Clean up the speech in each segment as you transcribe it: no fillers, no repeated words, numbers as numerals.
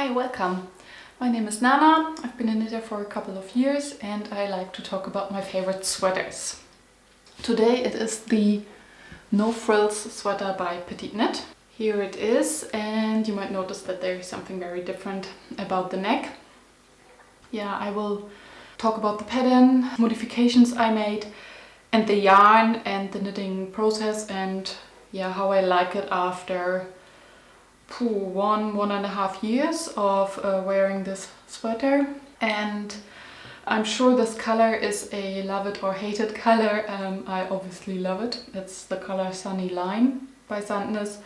Hi, welcome. My name is Nana. I've been a knitter for a couple of years and I like to talk about my favorite sweaters. Today it is the No Frills Sweater by PetiteKnit. Here it is, and you might notice that there is something very different about the neck. Yeah, I will talk about the pattern, modifications I made, and the yarn and the knitting process, and yeah, how I like it after 1.5 years of wearing this sweater. And I'm sure this color is a love it or hate it color. I obviously love it. It's the color Sunny Line by Sandnes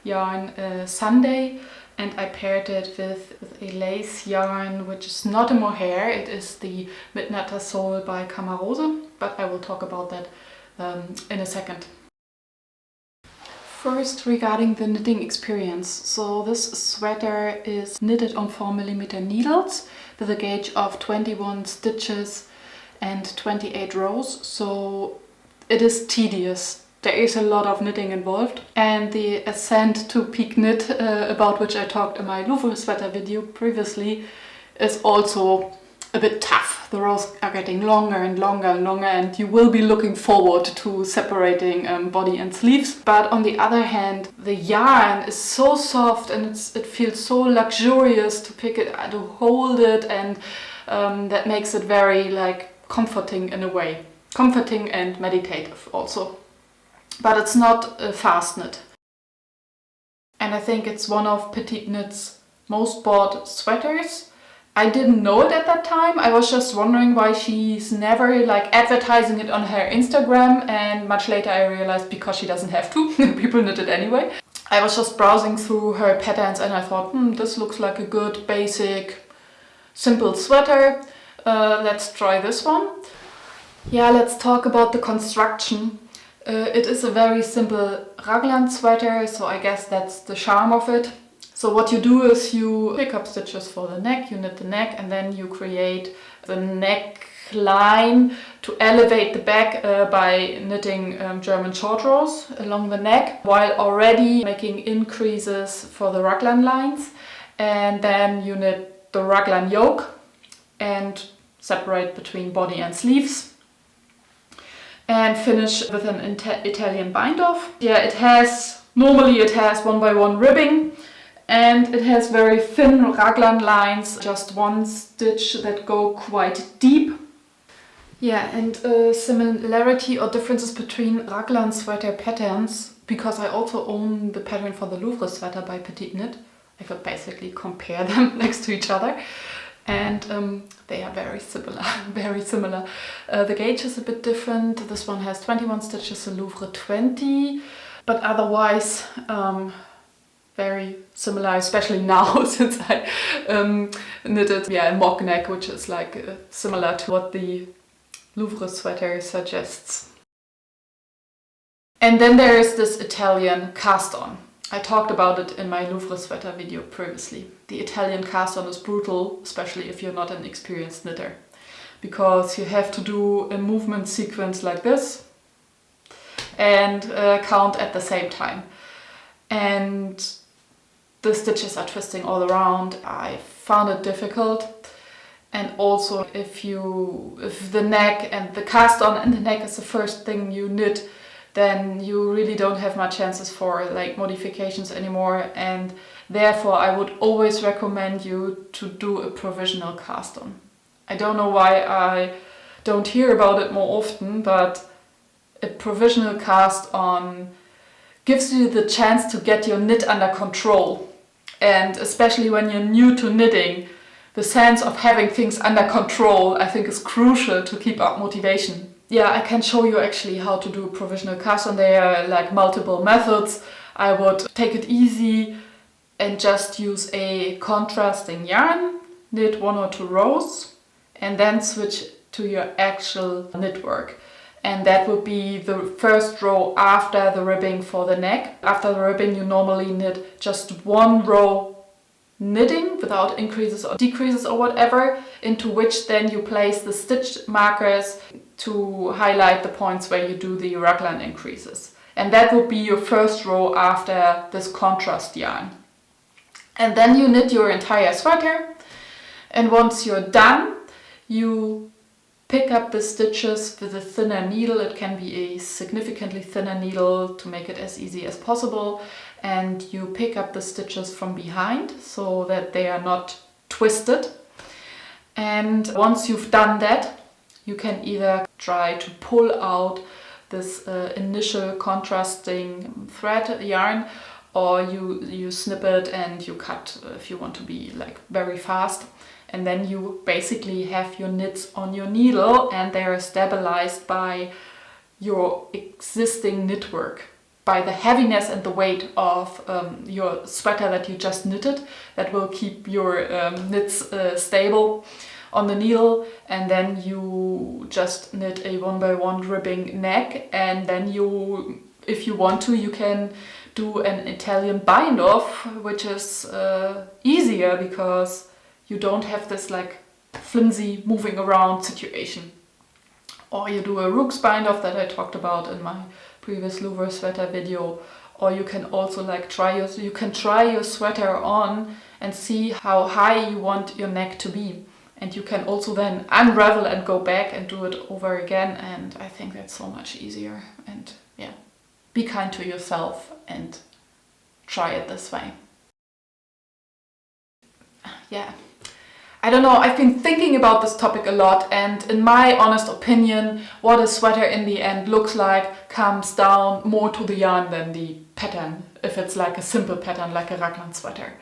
yarn Sunday, and I paired it with a lace yarn which is not a mohair. It is the Midnatassol by CaMaRose, but I will talk about that in a second. First, regarding the knitting experience. So this sweater is knitted on 4mm needles with a gauge of 21 stitches and 28 rows. So it is tedious. There is a lot of knitting involved. And the ascent to peak knit, about which I talked in my No Frills Sweater video previously, is also a bit tough. The rows are getting longer and longer and longer, and you will be looking forward to separating body and sleeves. But on the other hand, the yarn is so soft and it feels so luxurious to pick it, to hold it, and that makes it very comforting in a way. Comforting and meditative also. But it's not a fast knit. And I think it's one of PetiteKnit's most bought sweaters. I didn't know it at that time. I was just wondering why she's never advertising it on her Instagram, and much later I realized because she doesn't have to. People knit it anyway. I was just browsing through her patterns and I thought, this looks like a good, basic, simple sweater. Let's try this one. Yeah, let's talk about the construction. It is a very simple raglan sweater, so I guess that's the charm of it. So what you do is you pick up stitches for the neck, you knit the neck, and then you create the neckline to elevate the back by knitting German short rows along the neck, while already making increases for the raglan lines. And then you knit the raglan yoke and separate between body and sleeves. And finish with an Italian bind off. Yeah, normally it has 1x1 ribbing. And it has very thin raglan lines, just one stitch that go quite deep. Yeah, and a similarity or differences between raglan sweater patterns, because I also own the pattern for the No Frills Sweater by PetiteKnit. I could basically compare them next to each other. And they are very similar, very similar. The gauge is a bit different. This one has 21 stitches, the Louvre 20, but otherwise very similar, especially now since I knitted a mock neck, which is similar to what the Louvre sweater suggests. And then there is this Italian cast on. I talked about it in my No Frills Sweater video previously. The Italian cast on is brutal, especially if you're not an experienced knitter, because you have to do a movement sequence like this and count at the same time. And the stitches are twisting all around. I found it difficult. And also if the neck and the cast on and the neck is the first thing you knit, then you really don't have much chances for modifications anymore. And therefore I would always recommend you to do a provisional cast on. I don't know why I don't hear about it more often, but a provisional cast on gives you the chance to get your knit under control. And especially when you're new to knitting, the sense of having things under control, I think, is crucial to keep up motivation. Yeah, I can show you actually how to do a provisional cast on. There are multiple methods. I would take it easy and just use a contrasting yarn, knit 1 or 2 rows, and then switch to your actual knit work. And that would be the first row after the ribbing for the neck. After the ribbing you normally knit just 1 row knitting without increases or decreases or whatever, into which then you place the stitch markers to highlight the points where you do the raglan increases. And that would be your first row after this contrast yarn. And then you knit your entire sweater. And once you're done, you pick up the stitches with a thinner needle. It can be a significantly thinner needle to make it as easy as possible. And you pick up the stitches from behind so that they are not twisted. And once you've done that, you can either try to pull out this initial contrasting thread yarn, or you snip it and you cut if you want to be like very fast. And then you basically have your knits on your needle and they are stabilized by your existing knitwork, by the heaviness and the weight of your sweater that you just knitted. That will keep your knits stable on the needle. And then you just knit a 1x1 ribbing neck, and then you, if you want to, you can do an Italian bind off, which is easier because you don't have this like flimsy moving around situation. Or you do a Rook's bind off that I talked about in my previous Louvre sweater video. Or you can also like try your sweater on and see how high you want your neck to be. And you can also then unravel and go back and do it over again. And I think that's so much easier. And yeah, be kind to yourself and try it this way. Yeah. I don't know, I've been thinking about this topic a lot, and in my honest opinion, what a sweater in the end looks like comes down more to the yarn than the pattern, if it's like a simple pattern like a raglan sweater.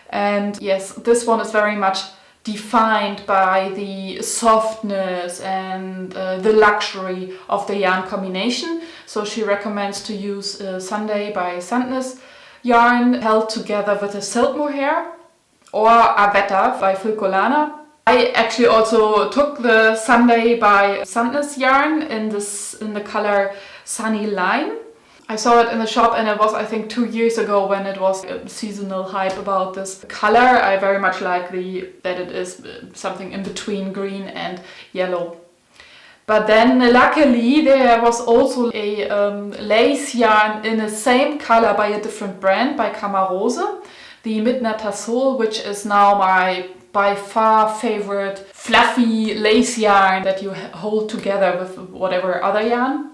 And yes, this one is very much defined by the softness and the luxury of the yarn combination. So she recommends to use Sunday by Sandnes yarn held together with a silk mohair, or Avetta by Filcolana. I actually also took the Sunday by Sandnes yarn in the color Sunny Lime. I saw it in the shop, and it was, I think, 2 years ago when it was a seasonal hype about this color. I very much like that it is something in between green and yellow. But then luckily there was also a lace yarn in the same color by a different brand, by CaMaRose, the Midnatassol, which is now my by far favorite fluffy lace yarn that you hold together with whatever other yarn.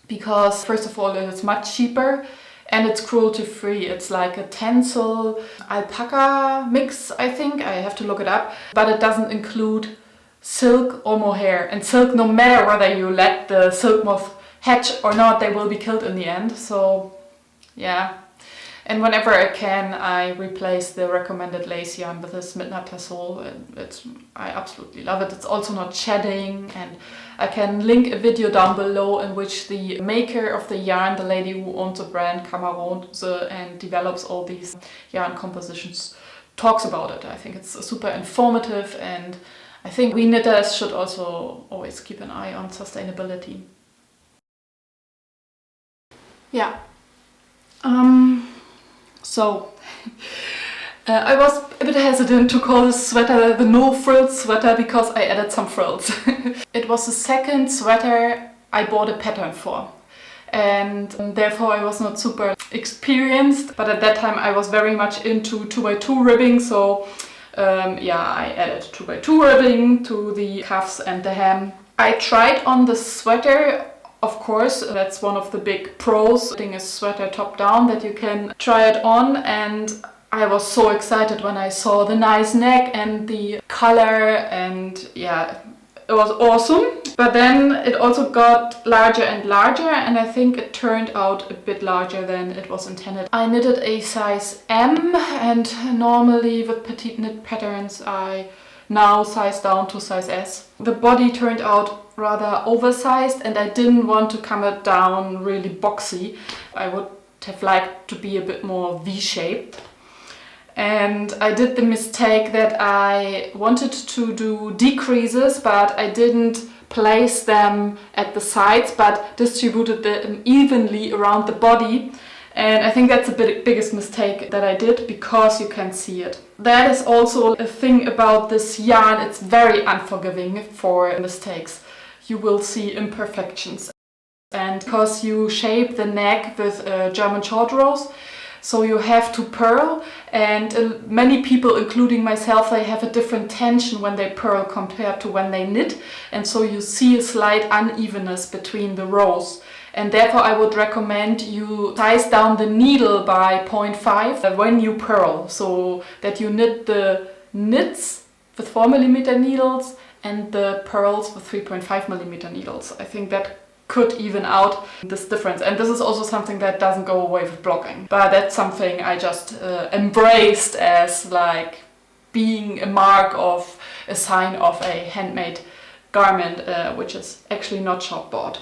Because first of all, it is much cheaper and it's cruelty free. It's like a tencel alpaca mix, I think. I have to look it up. But it doesn't include silk or mohair. And silk, no matter whether you let the silk moth hatch or not, they will be killed in the end. So yeah. And whenever I can, I replace the recommended lace yarn with this Midnatassol. I absolutely love it. It's also not shedding, and I can link a video down below in which the maker of the yarn, the lady who owns the brand CaMaRose and develops all these yarn compositions, talks about it. I think it's super informative, and I think we knitters should also always keep an eye on sustainability. Yeah. So, I was a bit hesitant to call this sweater the No Frills Sweater because I added some frills. It was the second sweater I bought a pattern for, and therefore I was not super experienced, but at that time I was very much into 2x2 ribbing, so I added 2x2 ribbing to the cuffs and the hem. I tried on the sweater. Of course, that's one of the big pros, putting a sweater top down, that you can try it on, and I was so excited when I saw the nice neck and the color, and yeah, it was awesome. But then it also got larger and larger, and I think it turned out a bit larger than it was intended. I knitted a size M, and normally with PetiteKnit patterns I now size down to size S. The body turned out rather oversized, and I didn't want to come it down really boxy. I would have liked to be a bit more V-shaped. And I did the mistake that I wanted to do decreases, but I didn't place them at the sides, but distributed them evenly around the body. And I think that's the biggest mistake that I did, because you can see it. That is also a thing about this yarn. It's very unforgiving for mistakes. You will see imperfections. And because you shape the neck with German short rows, So you have to purl, and many people, including myself, they have a different tension when they purl compared to when they knit, and so you see a slight unevenness between the rows. And therefore I would recommend you size down the needle by 0.5 when you purl, so that you knit the knits with 4mm needles and the purls with 3.5mm needles. I think that could even out this difference. And this is also something that doesn't go away with blogging. But that's something I just embraced as like being a mark of a sign of a handmade garment, which is actually not shop bought.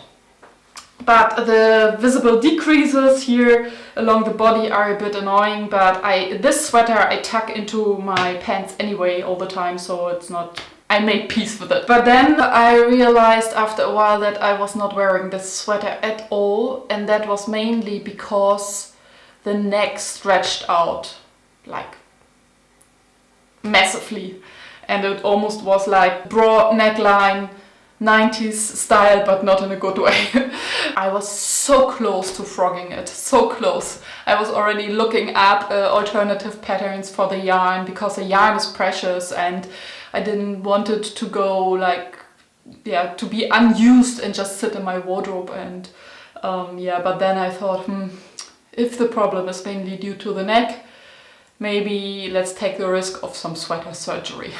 But the visible decreases here along the body are a bit annoying, but this sweater I tuck into my pants anyway all the time, so it's not, I made peace with it. But then I realized after a while that I was not wearing this sweater at all, and that was mainly because the neck stretched out like massively, and it almost was like broad neckline, 90s style, but not in a good way. I was so close to frogging it, so close. I was already looking up alternative patterns for the yarn, because the yarn is precious and I didn't want it to go like, yeah, to be unused and just sit in my wardrobe. And yeah, but then I thought, if the problem is mainly due to the neck, maybe let's take the risk of some sweater surgery.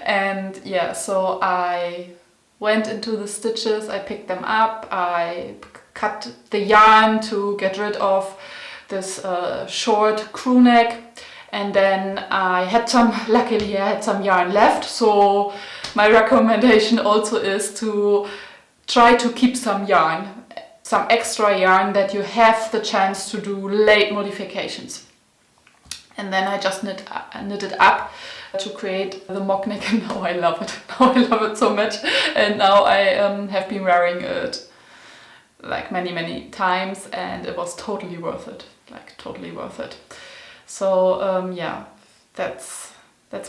And yeah, so I went into the stitches, I picked them up, I cut the yarn to get rid of this short crew neck, and then luckily I had some yarn left, so my recommendation also is to try to keep some yarn, some extra yarn that you have the chance to do late modifications. And then I just knit it up to create the mock neck, and now I love it. Now I love it so much, and now I have been wearing it like many times, and it was totally worth it, like totally worth it. So yeah, that's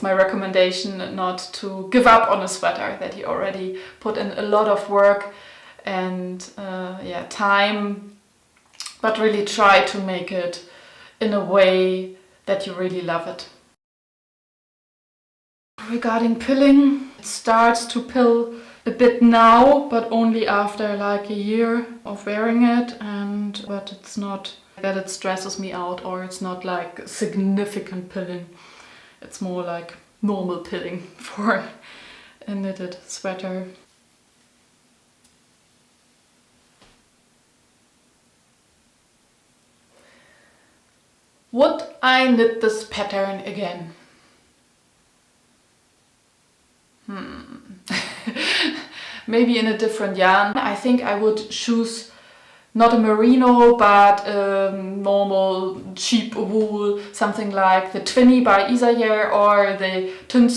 my recommendation, not to give up on a sweater that you already put in a lot of work and yeah, time, but really try to make it in a way that you really love it. Regarding pilling, it starts to pill a bit now, but only after like a year of wearing it, but it's not that it stresses me out, or it's not like significant pilling. It's more like normal pilling for a knitted sweater. Would I knit this pattern again? Maybe in a different yarn. I think I would choose not a merino, but normal cheap wool, something like the Twinny by Isayer or the Tin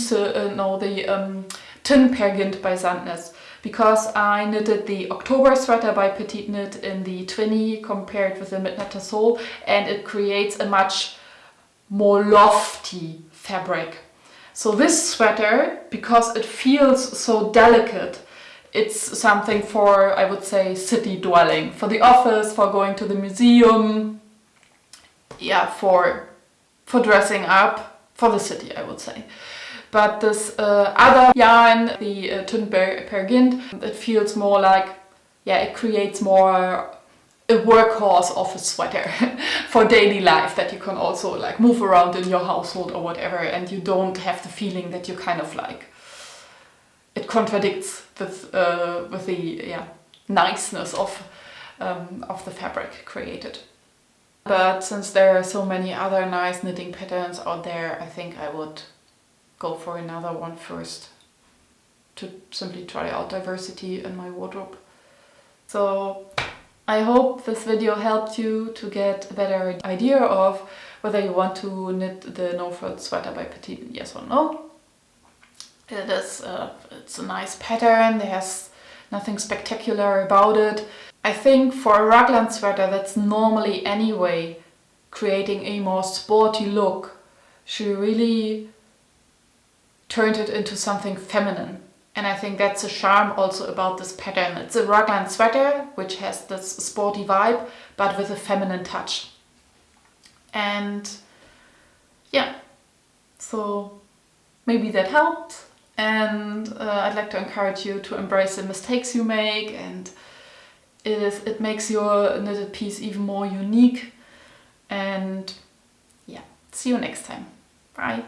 Pergint by Sandnes. Because I knitted the October sweater by PetiteKnit in the Twinny compared with the Midnatassol, and it creates a much more lofty fabric. So this sweater, because it feels so delicate, it's something for, I would say, city dwelling, for the office, for going to the museum, yeah, for dressing up, for the city, I would say. But this other yarn, the Tin Pergint, it feels more like, yeah, it creates more a workhorse of a sweater for daily life, that you can also like move around in your household or whatever, and you don't have the feeling that you kind of like, it contradicts with the niceness of the fabric created. But since there are so many other nice knitting patterns out there, I think I would go for another one first, to simply try out diversity in my wardrobe. So I hope this video helped you to get a better idea of whether you want to knit the No Frills Sweater by PetiteKnit, yes or no. It's a nice pattern, there's nothing spectacular about it. I think for a raglan sweater that's normally anyway creating a more sporty look, she really turned it into something feminine. And I think that's a charm also about this pattern. It's a raglan sweater which has this sporty vibe, but with a feminine touch. And yeah, so maybe that helped. And I'd like to encourage you to embrace the mistakes you make, and it makes your knitted piece even more unique. And yeah, see you next time. Bye.